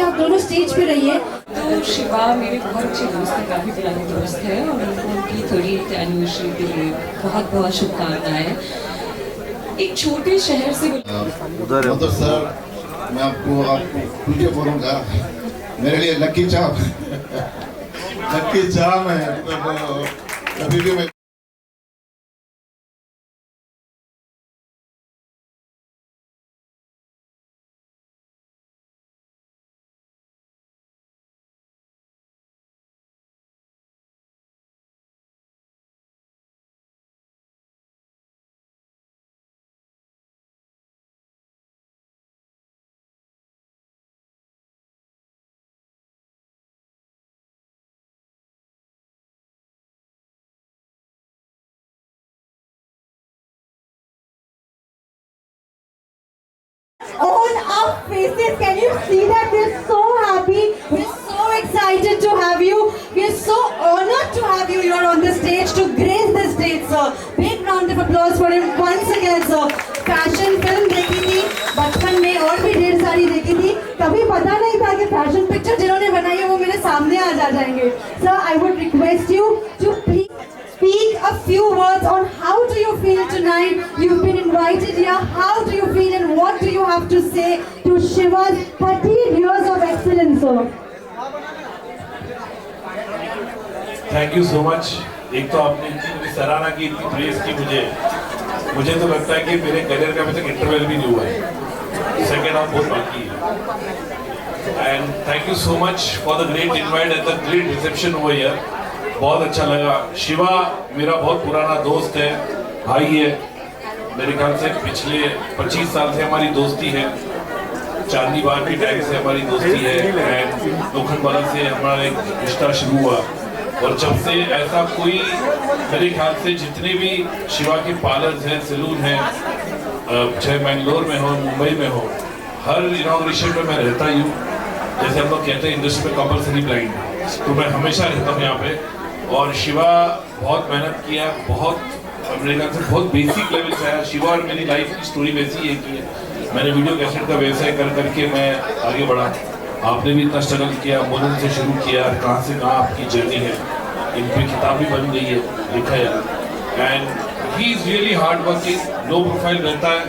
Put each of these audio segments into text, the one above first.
आप दोनों स्टेज पे रहिए। तो शिवा मेरे बहुत अच्छे दोस्त है, काफ़ी पुराने दोस्त हैं और उनको उनकी 30th एनिवर्सरी के लिए बहुत बहुत शुभकामनाएं। एक छोटे शहर से उधर तो सर मैं आपको खुल के बोलूँगा, मेरे लिए लक्की चाप लक्की चाप है। कभी भी मैं On our faces, can you see that we're so happy, we're so excited to have you, we're so honored to have you here on the stage to grace the stage, sir. Big round of applause for him once again, sir. Fashion film देखी थी बचपन में और भी ढेर सारी देखी थी, कभी पता नहीं था कि फैशन पिक्चर जिन्होंने बनाई है वो मेरे सामने आ जाएंगे। Sir, I would request you to please speak a few words on how do you feel tonight. You've been invited here. How do you feel and what do you have to say to Shiva's 30 years of excellence, sir? Thank you so much. एक तो आपने इतनी सराहना की, इतनी praise की मुझे तो लगता है कि मेरे करियर का अभी तक इंटरवल भी नहीं हुआ है, सेकेंड हाफ बहुत बाकी है। And thank you so much for the great invite and the great reception over here. बहुत अच्छा लगा। शिवा मेरा बहुत पुराना दोस्त है, भाई है, मेरे ख्याल से पिछले 25 साल से हमारी दोस्ती है। चांदी बाग की टाइम से हमारी दोस्ती है एंड लोखंडवाला से हमारा एक रिश्ता शुरू हुआ। और जब से ऐसा कोई, मेरे ख्याल से जितने भी शिवा के पार्लर्स हैं, सैलून हैं, चाहे मैंगलोर में हो मुंबई में हो, हर इनॉग्रेशन में मैं रहता ही हूँ। जैसे हम लोग कहते हैं इंडस्ट्री में कंपल्सरी ब्लाइंड, तो मैं हमेशा रहता हूँ यहाँ पे। और शिवा बहुत मेहनत किया, बहुत मेरे ख्याल से बहुत बेसिक लेवल से आया। शिवा और मेरी लाइफ की स्टोरी वैसी है कि मैंने वीडियो कैसेट का व्यवसाय कर करके मैं आगे बढ़ा। आपने भी इतना स्ट्रगल किया, मोदन से शुरू किया, कहाँ से कहाँ आपकी जर्नी है। इन पर किताब भी बन गई है, लिखा है। And he is really hard working, low profile रहता है,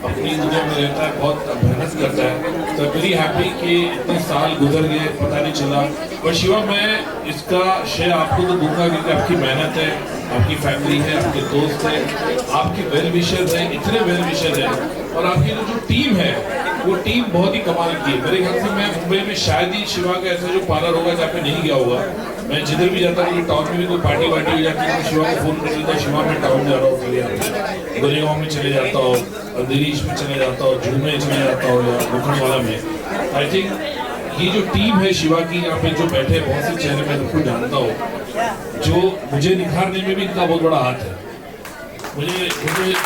अपनी दुनिया में रहता है, बहुत मेहनत करता है। तो वेरी हैप्पी कि इतने साल गुजर गए, पता नहीं चला। और शिवा मैं इसका श्रेय आपको तो दूंगा क्योंकि आपकी मेहनत है, आपकी फैमिली है, आपके दोस्त हैं, आपके वेल विशर्स हैं, इतने वेल विशर्स हैं। और आपकी जो टीम है वो टीम बहुत ही कमाल की है। मेरे ख्याल से मैं मुंबई में शायद ही शिवा का ऐसा जो पार्लर होगा जहाँ पे नहीं गया होगा। मैं जिधर भी जाता हूँ, टाउन में भी कोई पार्टी वार्टी हो जाती है, मैं शिवा को फ़ोन कर देता हूँ, शिवा में टाउन जा रहा हूँ, चले गोरेगांव में चले जाता हूँ, अंधेरीश में चले जाता हूँ, जून में चले जाता हूँ, या लोखंडवाला में। आई थिंक ये जो टीम है शिवा की, यहाँ पे जो बैठे बहुत से चेहरे मैं सबको जानता हूँ, जो मुझे निखारने में भी इनका बहुत बड़ा हाथ है। मुझे खूबसूरत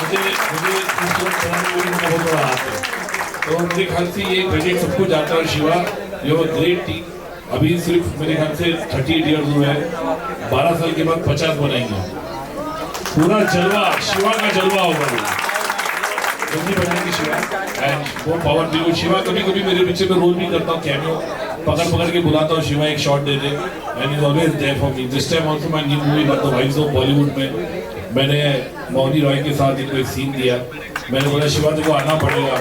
बनाने में भी इनका बहुत बड़ा हाथ है। तो मेरे ख्याल से ये क्रेडिट सबको जाता है। Shiva you have a great team. अभी सिर्फ मेरे ख्याल से 38 ईयर्स हुए हैं, 12 साल के बाद 50 बनाएंगे। पूरा जलवा शिवा का जलवा होगा, जल्दी बनाएंगे शिवा। एंड वो पावर भी शिवा कभी कभी मेरे पीछे में रोल भी करता हूँ, कैमियो पकड़ के बुलाता हूँ, शिवा एक शॉट दे दे, and is always there for me. This time also my new movie the wife's of Bollywood में मैंने मौनी रॉय के साथ इनको एक सीन दिया। मैंने बोला शिवा देखो आना पड़ेगा,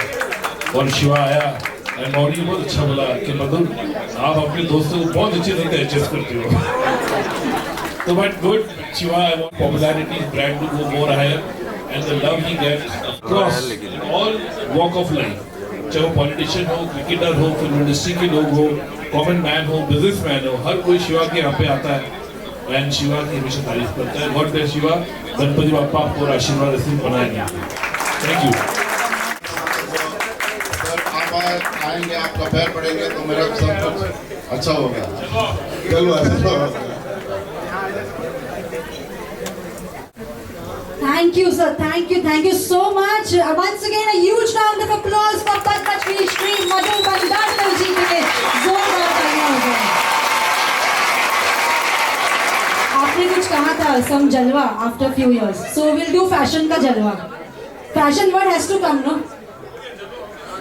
और शिवा आया। एंड मौनी ने बहुत अच्छा बोला कि मतलब आप अपने दोस्तों को बहुत अच्छी तरह एडजस्ट करते हो। तो but good Shiva, I want popularity brand to go more higher and the love he get across all walk of life, चाहे वो पॉलिटिशियन हो, क्रिकेटर हो, फिल्म इंडस्ट्री के लोग हो, कॉमन मैन हो, बिजनेसमैन हो, हर कोई शिवा के यहाँ पे आता है एंड शिवा की हमेशा तारीफ करता है। God bless Shiva. गणपति बाप्पा आपको आशीर्वाद ऐसे बनाएंगे। Thank you. आएंगे, आपका पैर पड़ेंगे तो मेरा सब कुछ अच्छा होगा। चलो अच्छा। Thank you, sir. Thank you so much. Once again, a huge round of applause for Padma Shri Madhu Bandadkar ji के लिए जोरदार तालियां हो जाए। आपने कुछ कहा था some जलवा after few years, so we'll do fashion का जलवा. Fashion word has to come, no?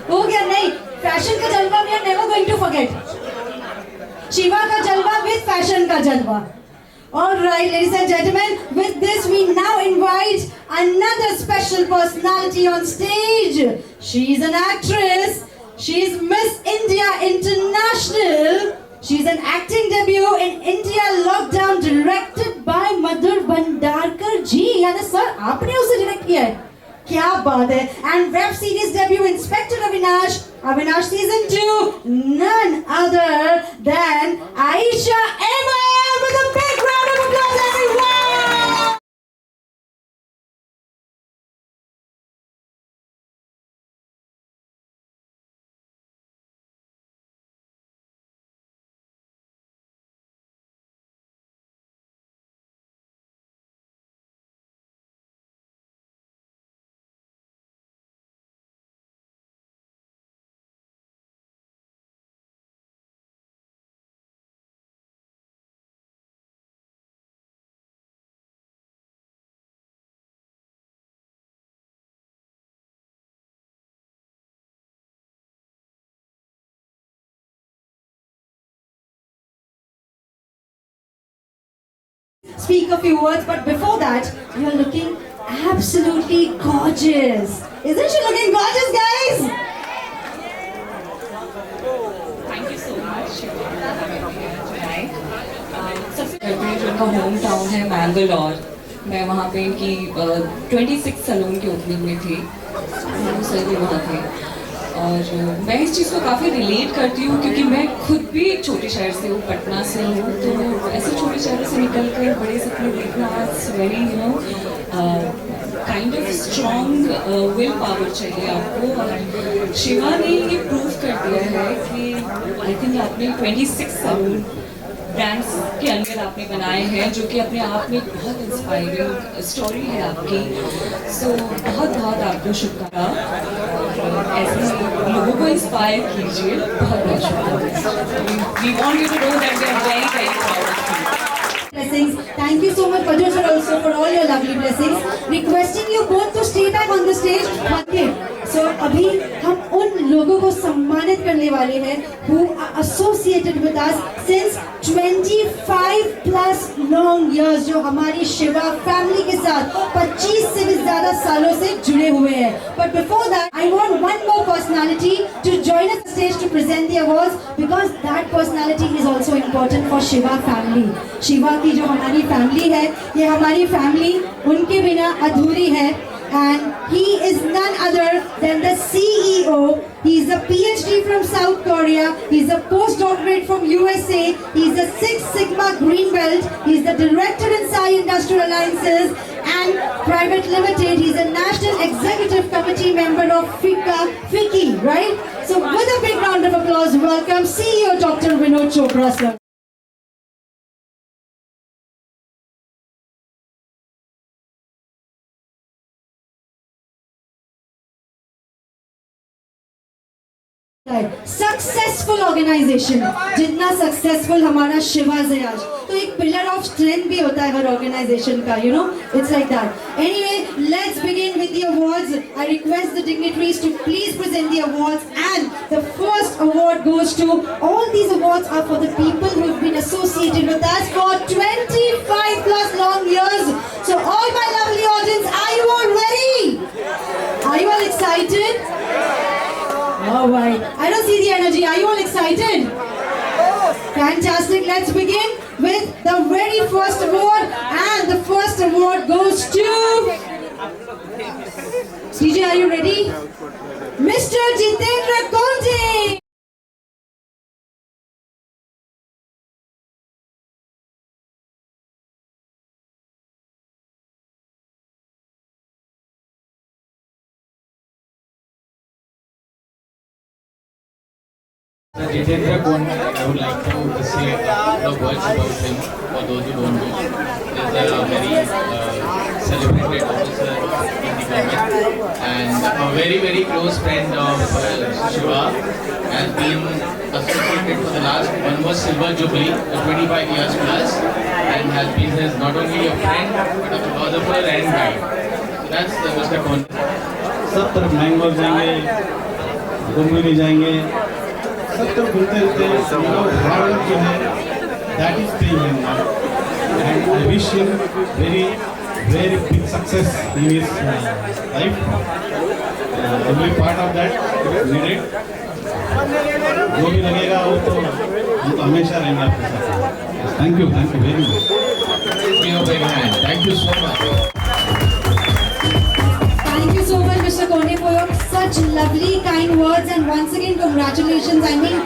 हो गया नहीं? Fashion का जलवा we are never going to forget. Shiva ka jalwa with fashion ka jalwa. All right, ladies and gentlemen, with this we now invite another special personality on stage. She's an actress. She's Miss India International. She's an acting debut in India Lockdown directed by Madhur Bhandarkar ji. यानी sir आपने उसे direct किया है? क्या बात है? And web series debut Inspector Avinash. Avinash season 2. None other than Aisha Amar with a big round of applause, everyone. Speak a few words, but before that, you're looking absolutely gorgeous. Isn't she looking gorgeous, guys? Thank you so much for having me here tonight. सबसे पहले जो उनका home town है मैंगलोर, मैं वहाँ पे इनकी 26 salon की ओपनिंग में थी, सर भी वहाँ थे। और मैं इस चीज़ को काफ़ी रिलेट करती हूँ क्योंकि मैं खुद भी एक छोटे शहर से हूँ, पटना से हूँ। तो ऐसे छोटे शहर से निकल कर बड़े सपने देखना, it's very kind of strong will power चाहिए आपको। और शिवा ने ये प्रूव कर दिया है कि आई थिंक आपने 26 सैलून ब्रांड्स के अंदर आपने बनाए हैं जो कि अपने आप में बहुत इंस्पायरिंग स्टोरी है आपकी। सो बहुत बहुत आपको शुभकामनाएं, ऐसे लोगों को इंस्पायर कीजिए। बहुत बहुत शुभकामनाएं। We want you to know that we are very very proud of you. Blessings. Thank you so much, Madhur sir, also for all your lovely blessings. Requesting you both to stay back on the stage. Okay. So अभी हम उन लोगों को सम्मानित करने वाले हैं who are associated with us since 25 plus long years, जो हमारी शिवा फैमिली के साथ 25 से भी ज़्यादा सालों से जुड़े हुए हैं। But before that, I want one more personality to join us on stage to present the awards because that personality is also important for Shiva family. Shiva की जो हमारी फैमिली है, ये हमारी फैमिली उनके बिना अधूरी है। And he is none other than the CEO. He's a PhD from South Korea. He's a postdoctorate from USA. He's a Six Sigma Green Belt. He's the director in Sai Industrial Alliances and Private Limited. He's a National Executive Committee member of FICCI, right? So with a big round of applause, welcome CEO Dr. Vinod Chopra, sir. Successful organisation, जितना successful हमारा शिवा है आज, तो एक pillar of strength भी होता है हर ऑर्गेनाइजेशन का, you know, it's like that. Anyway, let's begin with the awards. I request the dignitaries to please present the awards and the first award goes to, all these awards are for the people who have been associated with us for 25 plus long years. So all my lovely audience, are you all ready? Are you all excited? All right. I don't see the energy. Are you all excited? Fantastic. Let's begin with the very first award. And the first award goes to... DJ, are you ready? Mr. Jitendra Conte. Jitendra Conte, I would like to say the words about him for those who don't know. He is a very celebrated officer in the government and a very close friend of Shiva. Has been associated for the last, one was Silver Jubilee, 25 years plus, and has been his not only a friend but a philosopher and guide. So that's the Mr. Conte. सब तरफ मैंगलोर जाएंगे, घूमने भी जाएंगे, सत्य बोलते रहते hard work जो है that is paying and I wish him very big success in his life. Every part of that needed. जो भी लगेगा वो तो हम तो हमेशा रहेंगे आपके साथ. Thank you very much. Give me a big hand. Thank you so much. Thank you so much, Mr. Kone, for your such lovely, kind words, and once again, congratulations. I mean,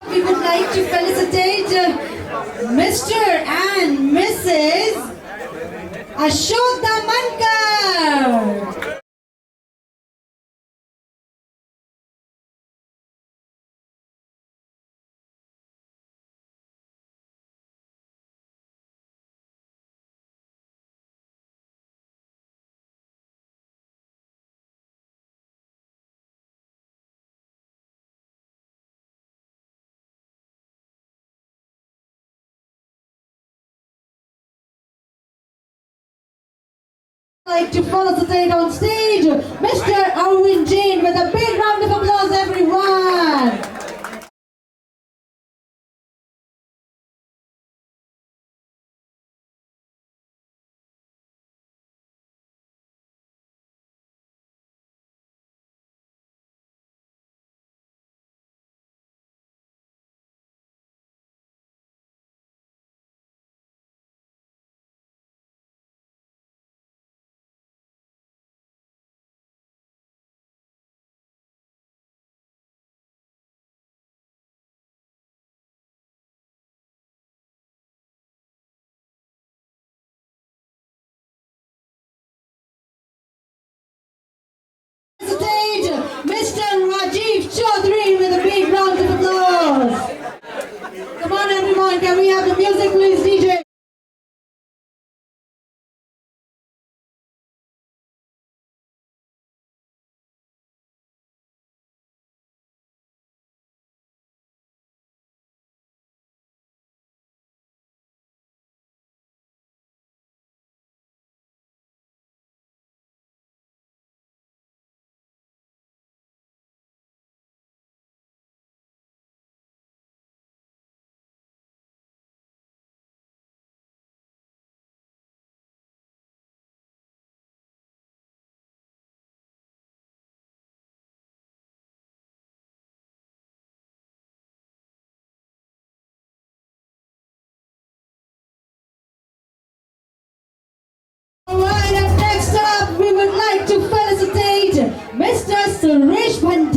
we would like to felicitate Mr. and Mrs. Ashok Damankar. Like to felicitate on stage Mr. Arvind Jain with a big round of applause, everyone. Stage, Mr. Rajiv Chaudhary with a big round of applause. Come on everyone, can we have the music please, DJ? Alright, and next up we would like to felicitate Mr. Suresh Bhandari.